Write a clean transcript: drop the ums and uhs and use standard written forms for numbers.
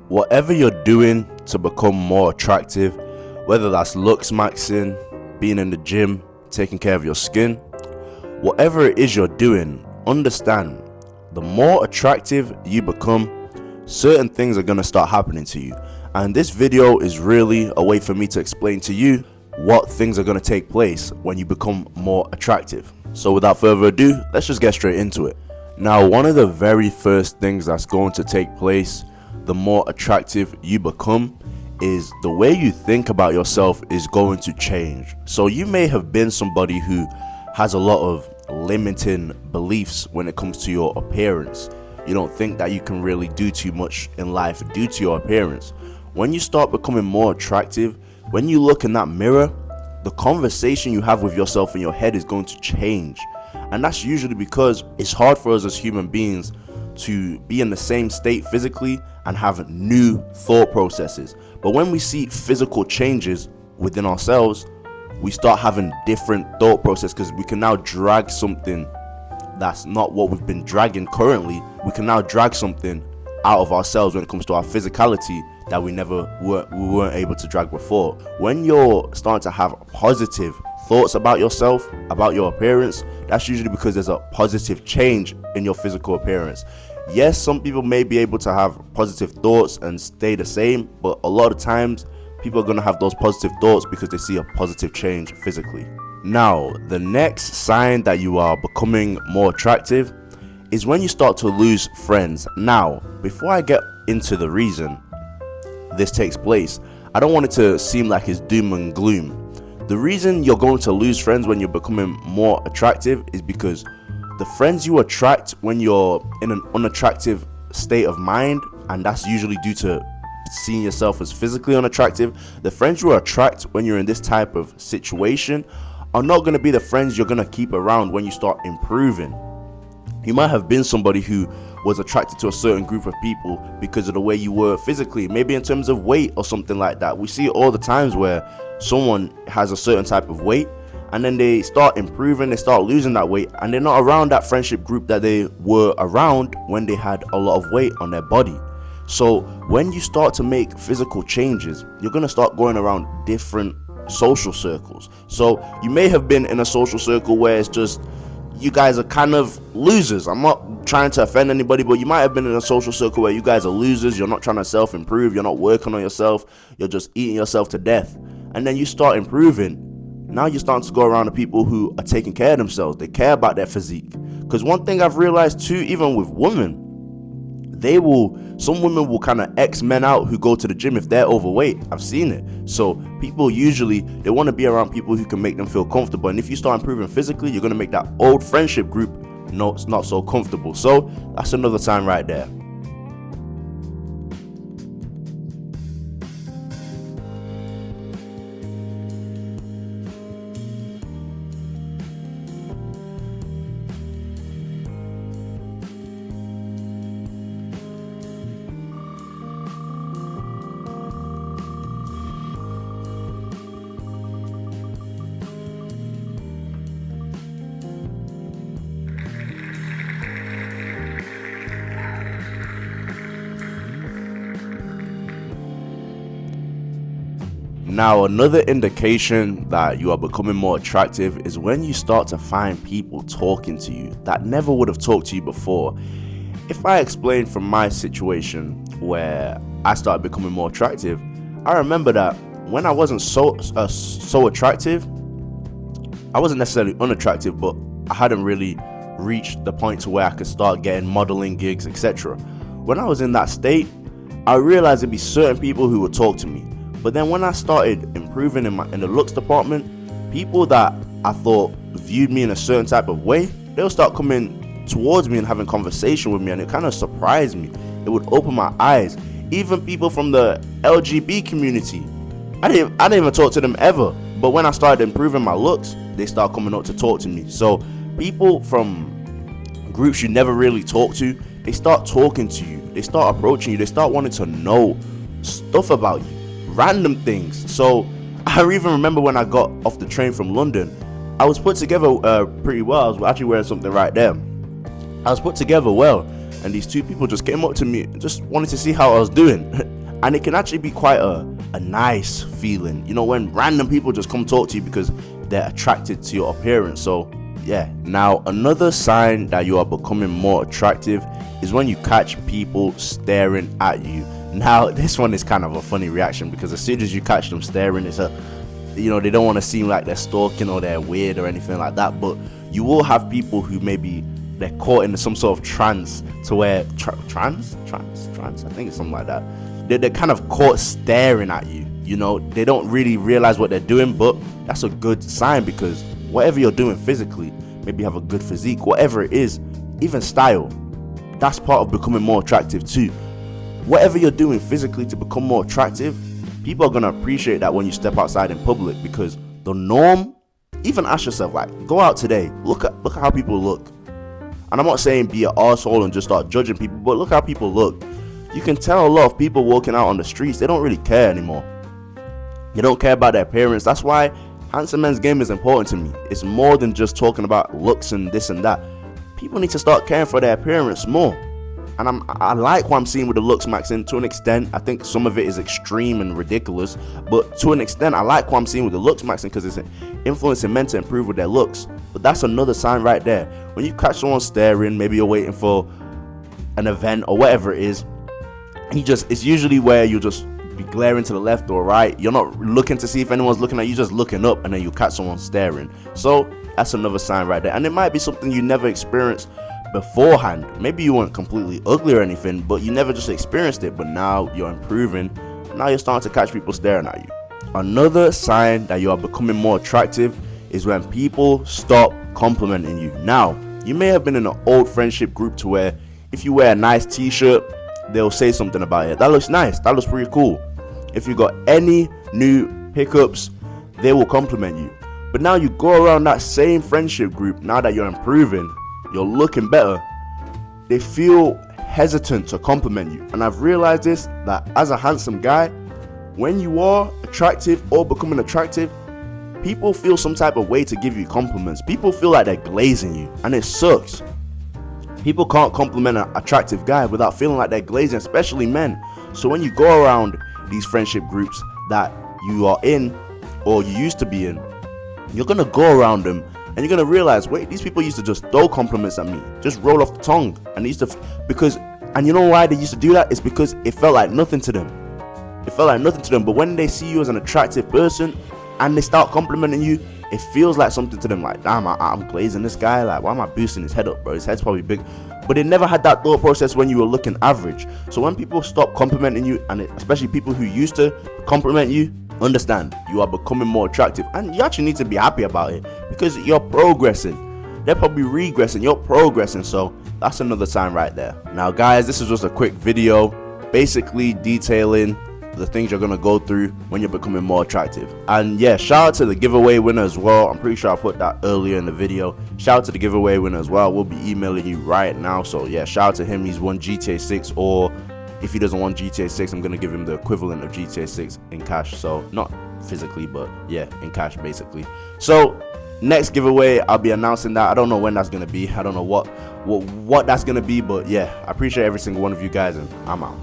Whatever you're doing to become more attractive, whether that's looksmaxxing, being in the gym, taking care of your skin, whatever it is you're doing, understand the more attractive you become, certain things are going to start happening to you. And this video is really a way for me to explain to you what things are going to take place when you become more attractive. So without further ado, let's just get straight into it. Now, one of the very first things that's going to take place the more attractive you become is the way you think about yourself is going to change. So you may have been somebody who has a lot of limiting beliefs when it comes to your appearance. You don't think that you can really do too much in life due to your appearance. When you start becoming more attractive, when you look in that mirror, the conversation you have with yourself in your head is going to change. And that's usually because it's hard for us as human beings to be in the same state physically and have new thought processes. But when we see physical changes within ourselves, we start having different thought process, because we can now drag something that's not what we've been dragging currently. We can now drag something out of ourselves when it comes to our physicality that we weren't able to drag before. When you're starting to have positive thoughts about yourself, about your appearance, that's usually because there's a positive change in your physical appearance. Yes, some people may be able to have positive thoughts and stay the same, but a lot of times people are going to have those positive thoughts because they see a positive change physically. Now, the next sign that you are becoming more attractive is when you start to lose friends. Now, before I get into the reason this takes place, I don't want it to seem like it's doom and gloom. The reason you're going to lose friends when you're becoming more attractive is because the friends you attract when you're in an unattractive state of mind, and that's usually due to seeing yourself as physically unattractive, the friends you attract when you're in this type of situation are not going to be the friends you're going to keep around when you start improving. You might have been somebody who was attracted to a certain group of people because of the way you were physically, maybe in terms of weight or something like that. We see it all the times where someone has a certain type of weight and then they start improving, they start losing that weight, and they're not around that friendship group that they were around when they had a lot of weight on their body. So when you start to make physical changes, you're going to start going around different social circles. So you may have been in a social circle where it's just you guys are kind of losers. I'm not trying to offend anybody, but you might have been in a social circle where you guys are losers. You're not trying to self-improve. You're not working on yourself. You're just eating yourself to death. And then you start improving. Now you're starting to go around to people who are taking care of themselves. They care about their physique. Because one thing I've realized too, even with women, some women will kind of X men out who go to the gym if they're overweight. I've seen it. So people usually, they want to be around people who can make them feel comfortable. And if you start improving physically, you're going to make that old friendship group not so comfortable. So that's another sign right there. Now, another indication that you are becoming more attractive is when you start to find people talking to you that never would have talked to you before. If I explain from my situation where I started becoming more attractive, I remember that when I wasn't so attractive, I wasn't necessarily unattractive, but I hadn't really reached the point to where I could start getting modeling gigs, etc. When I was in that state, I realized there'd be certain people who would talk to me. But then when I started improving in the looks department, people that I thought viewed me in a certain type of way, they'll start coming towards me and having conversation with me, and it kind of surprised me. It would open my eyes. Even people from the LGBT community, I didn't even talk to them ever. But when I started improving my looks, they start coming up to talk to me. So people from groups you never really talk to, they start talking to you. They start approaching you. They start wanting to know stuff about you. Random things. So I even remember when I got off the train from London, I was put together pretty well. I was actually wearing something right there. I was put together well, and these two people just came up to me and just wanted to see how I was doing. And it can actually be quite a nice feeling, you know, when random people just come talk to you because they're attracted to your appearance. So yeah, now another sign that you are becoming more attractive is when you catch people staring at you. Now this one is kind of a funny reaction, because as soon as you catch them staring, it's you know, they don't want to seem like they're stalking or they're weird or anything like that. But you will have people who maybe they're caught in some sort of trance to where trance, I think it's something like that. They're kind of caught staring at you. You know, they don't really realize what they're doing, but that's a good sign, because whatever you're doing physically, maybe you have a good physique, whatever it is, even style, that's part of becoming more attractive too. Whatever you're doing physically to become more attractive, people are gonna appreciate that when you step outside in public, because the norm, even ask yourself, like, go out today, look at how people look. And I'm not saying be an arsehole and just start judging people, but look how people look. You can tell a lot of people walking out on the streets, they don't really care anymore. They don't care about their appearance. That's why handsome men's game is important to me. It's more than just talking about looks and this and that. People need to start caring for their appearance more. And I like what I'm seeing with the Looksmaxxing to an extent. I think some of it is extreme and ridiculous, but to an extent, I like what I'm seeing with the Looksmaxxing, because it's influencing men to improve with their looks. But that's another sign right there. When you catch someone staring, maybe you're waiting for an event or whatever it is, and it's usually where you just be glaring to the left or right. You're not looking to see if anyone's looking at you, just looking up, and then you catch someone staring. So that's another sign right there. And it might be something you never experienced beforehand. Maybe you weren't completely ugly or anything, but you never just experienced it. But now you're improving. Now you're starting to catch people staring at you. Another sign that you are becoming more attractive is when people stop complimenting you. Now, you may have been in an old friendship group to where if you wear a nice t-shirt, they'll say something about it. That looks nice. That looks pretty cool. If you got any new pickups, they will compliment you. But now you go around that same friendship group, now that you're improving, you're looking better, they feel hesitant to compliment you. And I've realized this, that as a handsome guy, when you are attractive or becoming attractive, people feel some type of way to give you compliments. People feel like they're glazing you, and it sucks. People can't compliment an attractive guy without feeling like they're glazing, especially men. So when you go around these friendship groups that you are in or you used to be in, you're gonna go around them and you're gonna realize, wait, these people used to just throw compliments at me, just roll off the tongue, and they used to and you know why they used to do that? It's because it felt like nothing to them. It felt like nothing to them. But when they see you as an attractive person and they start complimenting you, it feels like something to them. Like, damn, I'm glazing this guy. Like, why am I boosting his head up, bro? His head's probably big. But they never had that thought process when you were looking average. So when people stop complimenting you, and especially people who used to compliment you, understand you are becoming more attractive, and you actually need to be happy about it, because you're progressing. They're probably regressing, you're progressing. So that's another sign right there. Now guys, this is just a quick video basically detailing the things you're gonna go through when you're becoming more attractive. And yeah, shout out to the giveaway winner as well. I'm pretty sure I put that earlier in the video. Shout out to the giveaway winner as well. We'll be emailing you right now. So yeah, shout out to him. He's won GTA 6, or if he doesn't want GTA 6, I'm gonna give him the equivalent of GTA 6 in cash. So not physically, but yeah, in cash basically. So next giveaway, I'll be announcing that. I don't know when that's gonna be. I don't know what that's gonna be, but yeah, I appreciate every single one of you guys, and I'm out.